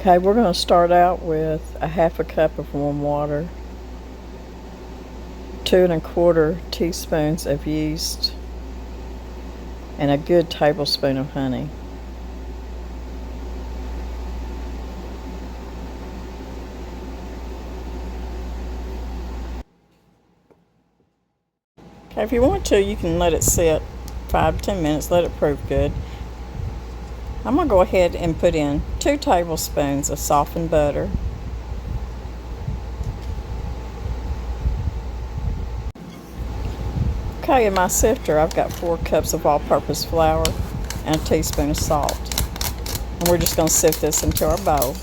Okay, we're going to start out with a half a cup of warm water, 2 1/4 teaspoons of yeast, and a good tablespoon of honey. Okay, if you want to, you can let it sit 5 to 10 minutes, let it proof good. I'm going to go ahead and put in 2 tablespoons of softened butter, okay, in my sifter I've got 4 cups of all-purpose flour and a teaspoon of salt. And we're just going to sift this into our bowl.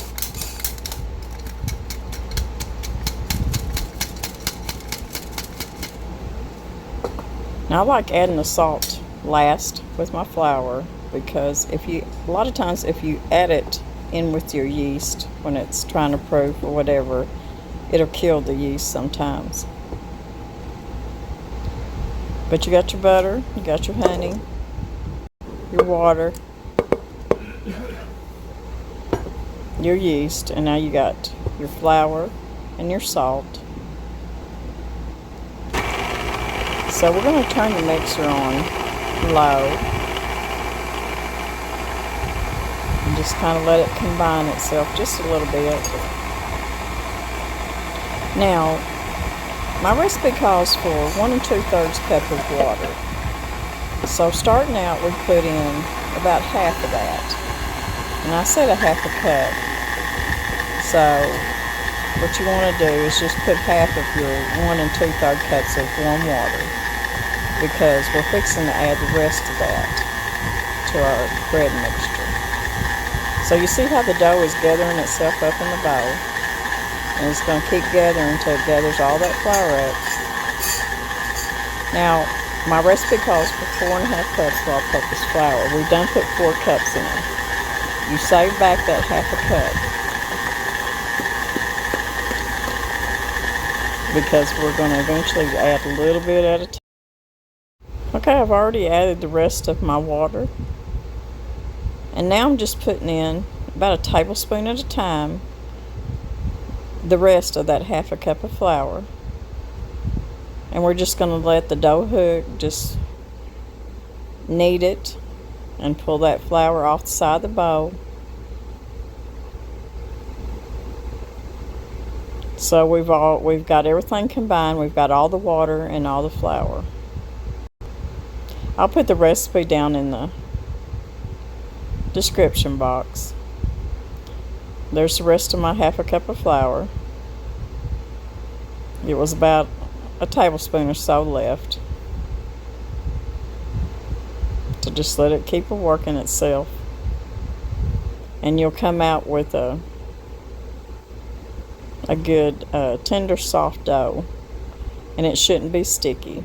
Now I like adding the salt last with my flour because a lot of times if you add it in with your yeast when it's trying to proof or whatever, it'll kill the yeast sometimes. But you got your butter, you got your honey, your water, your yeast, and now you got your flour and your salt. So we're going to turn the mixer on low and just kind of let it combine itself just a little bit. Now, my recipe calls for 1 2/3 cup of water. So starting out, we put in about half of that. And I said a half a cup. So what you want to do is just put half of your 1 2/3 cups of warm water, because we're fixing to add the rest of that to our bread mixture. So you see how the dough is gathering itself up in the bowl, and it's going to keep gathering until it gathers all that flour up. Now, my recipe calls for 4 1/2 cups of all-purpose flour. We've done put 4 cups in. You save back that half a cup, because we're going to eventually add a little bit at a time. Okay, I've already added the rest of my water, and now I'm just putting in about a tablespoon at a time the rest of that half a cup of flour, and we're just going to let the dough hook, just knead it and pull that flour off the side of the bowl. So we've got everything combined. We've got all the water and all the flour. I'll put the recipe down in the description box. There's the rest of my half a cup of flour. It was about a tablespoon or so left. So just let it keep working itself, and you'll come out with a good tender soft dough, and it shouldn't be sticky.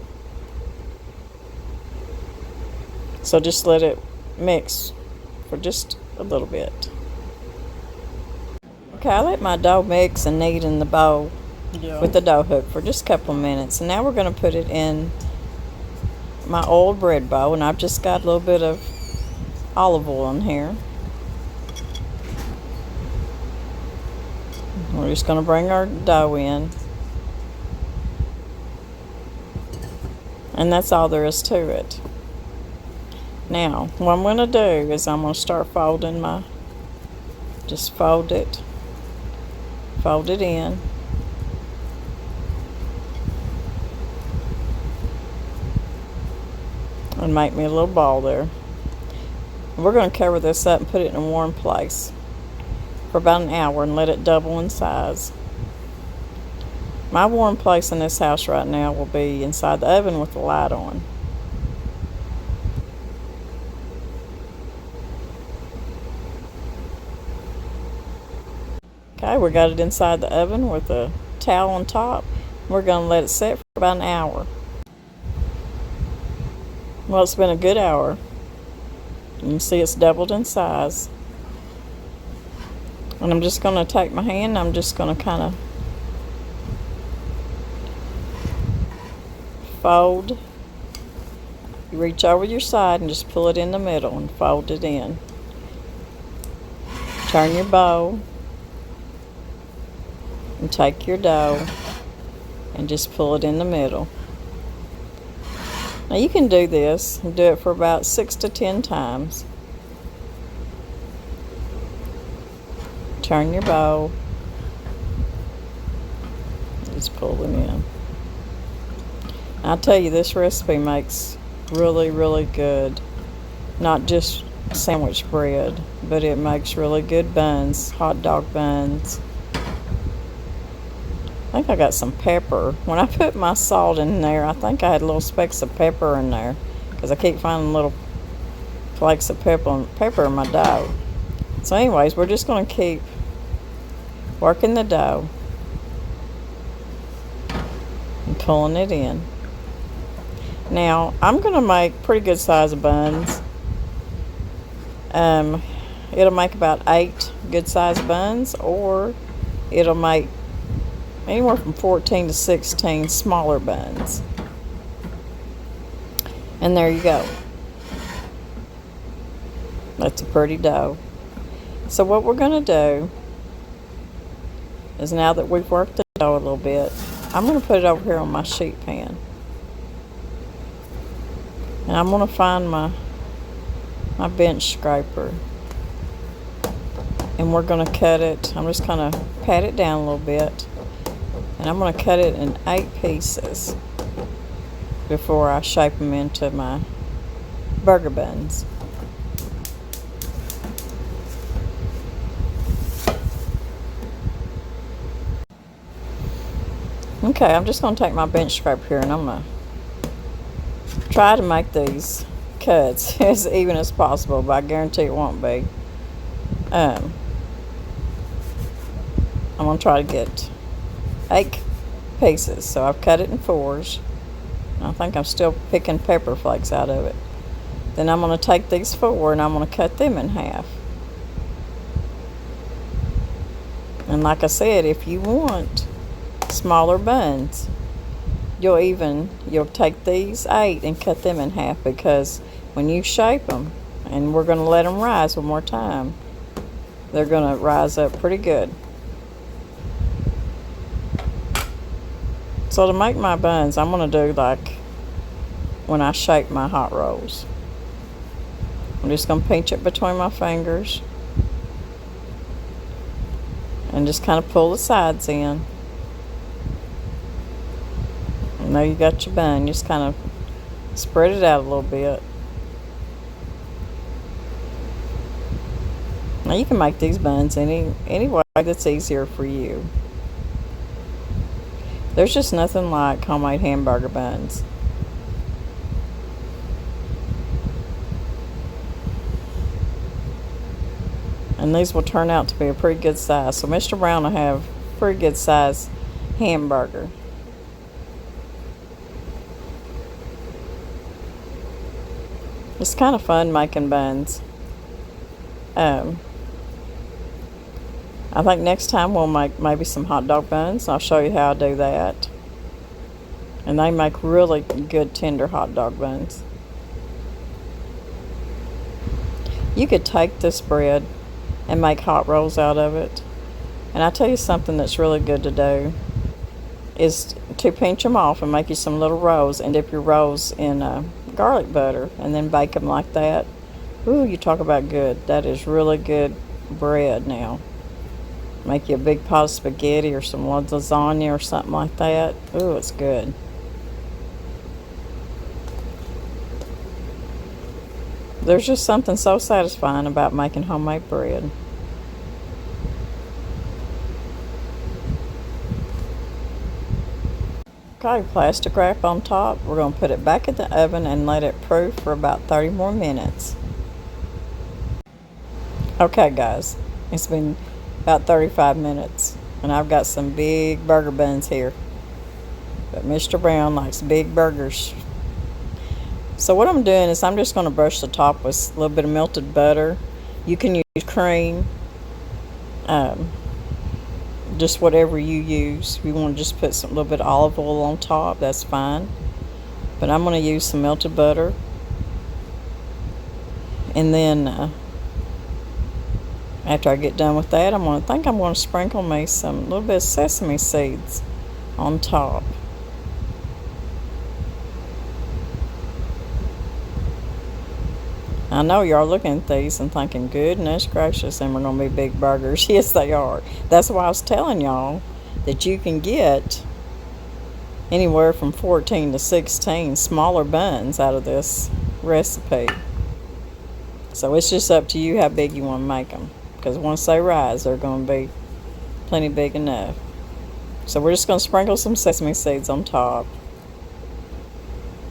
So just let it mix for just a little bit. Okay, I let my dough mix and knead in the bowl with the dough hook for just a couple of minutes. And now we're going to put it in my oiled bread bowl, and I've just got a little bit of olive oil in here. We're just going to bring our dough in. And that's all there is to it. Now, what I'm going to do is I'm going to start folding just fold it in. And make me a little ball there. We're going to cover this up and put it in a warm place for about an hour and let it double in size. My warm place in this house right now will be inside the oven with the light on. Okay, we got it inside the oven with a towel on top. We're going to let it set for about an hour. Well, it's been a good hour. You can see it's doubled in size. And I'm just going to take my hand and I'm just going to kind of fold. You reach over your side and just pull it in the middle and fold it in. Turn your bowl and take your dough and just pull it in the middle. Now you can do this and do it for about 6 to 10 times. Turn your bowl. Just pull them in. I tell you, this recipe makes really, really good, not just sandwich bread, but it makes really good buns, hot dog buns. I think I got some pepper. When I put my salt in there, I think I had little specks of pepper in there, because I keep finding little flakes of pepper in my dough. So anyways, we're just going to keep working the dough and pulling it in. Now, I'm going to make pretty good size buns. It'll make about 8 good size buns, or it'll make anywhere from 14 to 16 smaller buns. And there you go. That's a pretty dough. So what we're going to do is, now that we've worked the dough a little bit, I'm going to put it over here on my sheet pan. And I'm going to find my bench scraper. And we're going to cut it. I'm just going to pat it down a little bit. And I'm going to cut it in 8 pieces before I shape them into my burger buns. Okay, I'm just going to take my bench scraper here and I'm going to try to make these cuts as even as possible, but I guarantee it won't be. I'm going to try to get 8 pieces. So I've cut it in 4s. I think I'm still picking pepper flakes out of it. Then I'm going to take these 4 and I'm going to cut them in half. And like I said, if you want smaller buns, you'll take these 8 and cut them in half, because when you shape them, and we're going to let them rise one more time, they're going to rise up pretty good. So to make my buns, I'm going to do like when I shape my hot rolls. I'm just going to pinch it between my fingers and just kind of pull the sides in. And there you got your bun. Just kind of spread it out a little bit. Now you can make these buns any way that's easier for you. There's just nothing like homemade hamburger buns. And these will turn out to be a pretty good size. So Mr. Brown will have a pretty good size hamburger. It's kind of fun making buns. I think next time we'll make maybe some hot dog buns. I'll show you how I do that. And they make really good tender hot dog buns. You could take this bread and make hot rolls out of it. And I tell you something that's really good to do is to pinch them off and make you some little rolls and dip your rolls in garlic butter and then bake them like that. Ooh, you talk about good. That is really good bread now. Make you a big pot of spaghetti or some lasagna or something like that. Ooh, it's good. There's just something so satisfying about making homemade bread. Okay, plastic wrap on top. We're going to put it back in the oven and let it proof for about 30 more minutes. Okay guys, it's been about 35 minutes and I've got some big burger buns here. But Mr. Brown likes big burgers. So what I'm doing is I'm just going to brush the top with a little bit of melted butter. You can use cream, just whatever you use. If you want to just put a little bit of olive oil on top, that's fine. But I'm going to use some melted butter. And then After I get done with that, I'm going to sprinkle me some little bit of sesame seeds on top. I know y'all looking at these and thinking, goodness gracious, and we're going to be big burgers. Yes, they are. That's why I was telling y'all that you can get anywhere from 14 to 16 smaller buns out of this recipe. So it's just up to you how big you want to make them. Because once they rise, they're going to be plenty big enough. So we're just going to sprinkle some sesame seeds on top.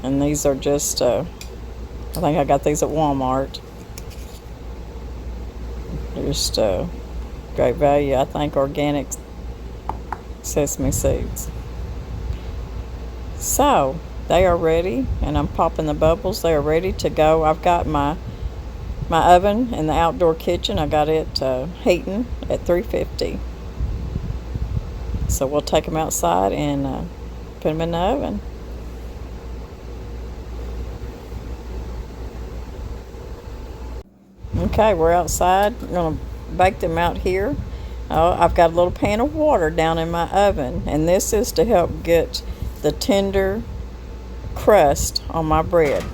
And these are just, I think I got these at Walmart. Just great value, I think, organic sesame seeds. So they are ready, and I'm popping the bubbles. They are ready to go. I've got my oven in the outdoor kitchen. I got it heating at 350. So we'll take them outside and put them in the oven. Okay, we're outside. I'm going to bake them out here. I've got a little pan of water down in my oven, and this is to help get the tender crust on my bread.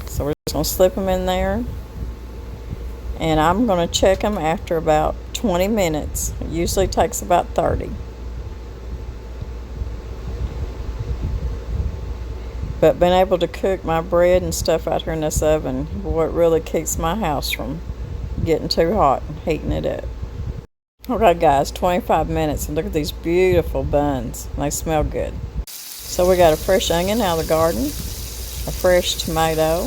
So we're just going to slip them in there, and I'm going to check them after about 20 minutes. It usually takes about 30. But being able to cook my bread and stuff out here in this oven, what really keeps my house from getting too hot and heating it up. Okay guys, 25 minutes, and look at these beautiful buns. They smell good. So we got a fresh onion out of the garden, a fresh tomato.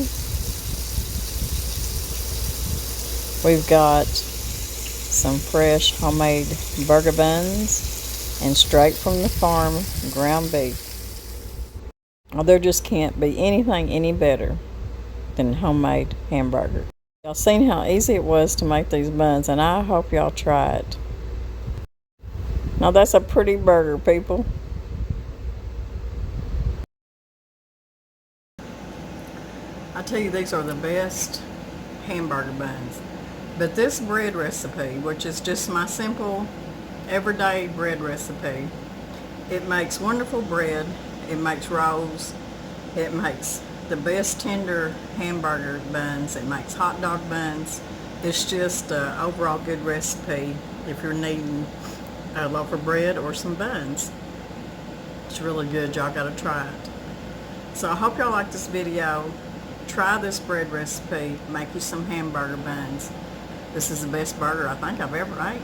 We've got some fresh homemade burger buns and straight from the farm ground beef. Oh, there just can't be anything any better than homemade hamburger. Y'all seen how easy it was to make these buns, and I hope y'all try it. Now that's a pretty burger, people. I tell you, these are the best hamburger buns. But this bread recipe, which is just my simple everyday bread recipe, it makes wonderful bread. It makes rolls. It makes the best tender hamburger buns. It makes hot dog buns. It's just an overall good recipe if you're needing a loaf of bread or some buns. It's really good. Y'all gotta try it. So I hope y'all like this video. Try this bread recipe. Make you some hamburger buns. This is the best burger I think I've ever ate.